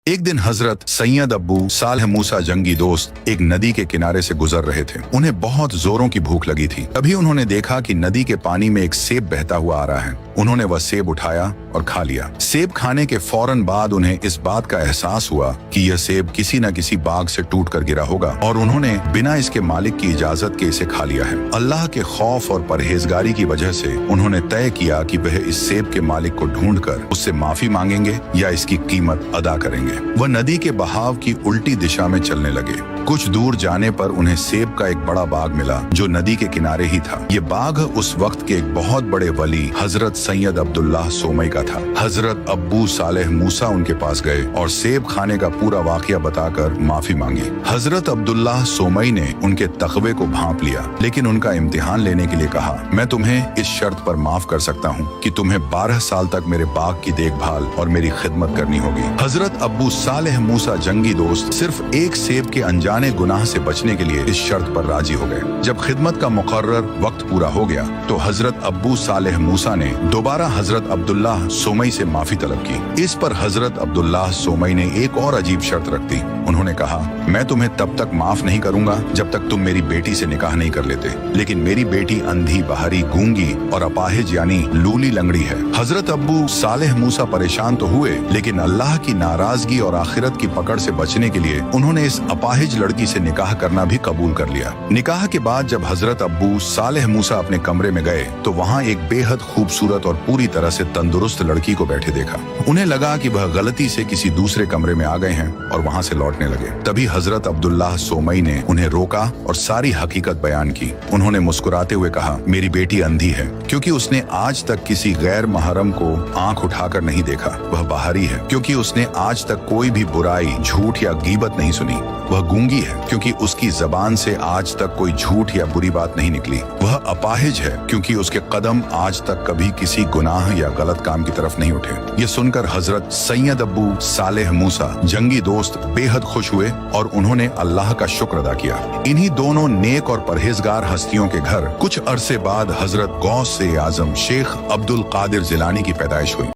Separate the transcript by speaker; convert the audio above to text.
Speaker 1: एक दिन हजरत सैयद अब्बू सालेह मूसा जंगी दोस्त एक नदी के किनारे से गुजर रहे थे। उन्हें बहुत जोरों की भूख लगी थी। तभी उन्होंने देखा कि नदी के पानी में एक सेब बहता हुआ आ रहा है। उन्होंने वह सेब उठाया और खा लिया। सेब खाने के फौरन बाद उन्हें इस बात का एहसास हुआ कि यह सेब किसी न किसी बाग से टूटकर गिरा होगा और उन्होंने बिना इसके मालिक की इजाजत के इसे खा लिया है। अल्लाह के खौफ और परहेजगारी की वजह से उन्होंने तय किया कि वह इस सेब के मालिक को ढूंढकर उससे माफी मांगेंगे या इसकी कीमत अदा करेंगे। वह नदी के बहाव की उल्टी दिशा में चलने लगे। कुछ दूर जाने पर उन्हें सेब का एक बड़ा बाग मिला जो नदी के किनारे ही था। ये बाग उस वक्त के एक बहुत बड़े वली हजरत सैयद अब्दुल्लाह सोमई का था। हजरत अब्बू सालेह मूसा उनके पास गए और सेब खाने का पूरा वाकया बताकर माफी मांगी। हजरत अब्दुल्लाह सोमई ने उनके तकवे को भांप लिया, लेकिन उनका इम्तिहान लेने के लिए कहा, मैं तुम्हें इस शर्त पर माफ कर सकता हूँ कि तुम्हें 12 साल तक मेरे बाग की देखभाल और मेरी खिदमत करनी होगी। हजरत अब्बू सालेह मूसा जंगी दोस्त सिर्फ एक सेब के अनजाने गुनाह से बचने के लिए इस शर्त पर राजी हो गए। जब खिदमत का मुकर्रर वक्त पूरा हो गया तो हजरत अब्बू सालेह मूसा ने दोबारा हजरत अब्दुल्लाह सोमई से माफी तलब की। इस पर हजरत अब्दुल्लाह सोमई ने एक और अजीब शर्त रख दी। उन्होंने कहा, मैं तुम्हें तब तक माफ नहीं करूंगा जब तक तुम मेरी बेटी से निकाह नहीं कर लेते, लेकिन मेरी बेटी अंधी, बहरी, गूंगी और अपाहिज यानी लूली लंगड़ी है। हजरत अब्बू सालेह मूसा परेशान तो हुए, लेकिन अल्लाह की नाराजगी और आखिरत की पकड़ से बचने के लिए उन्होंने इस अपाहिज लड़की से निकाह करना भी कबूल कर लिया। निकाह के बाद जब हजरत अब्बू सालेह मूसा अपने कमरे में गए तो वहाँ एक बेहद खूबसूरत और पूरी तरह से तंदुरुस्त लड़की को बैठे देखा। उन्हें लगा कि वह गलती से किसी दूसरे कमरे में आ गए हैं और वहाँ से लौटने लगे। तभी हजरत अब्दुल्लाह सोमई ने उन्हें रोका और सारी हकीकत बयान की। उन्होंने मुस्कुराते हुए कहा, मेरी बेटी अंधी है क्योंकि उसने आज तक किसी गैर महरम को आंख उठाकर नहीं देखा। वह बाहरी है क्योंकि उसने आज तक कोई भी बुराई, झूठ या गीबत नहीं सुनी। वह गूंगी है क्योंकि उसकी जबान से आज तक कोई झूठ या बुरी बात नहीं निकली। वह अपाहिज है क्योंकि उसके कदम आज तक कभी किसी गुनाह या गलत काम की तरफ नहीं उठे। ये सुनकर हजरत सैयद अब्बू सालेह मूसा जंगी दोस्त बेहद खुश हुए और उन्होंने अल्लाह का शुक्र अदा किया। इन्हीं दोनों नेक और परहेजगार हस्तियों के घर कुछ अरसे बाद हजरत गौस से आजम शेख अब्दुल कादिर जिलानी की पैदाइश हुई।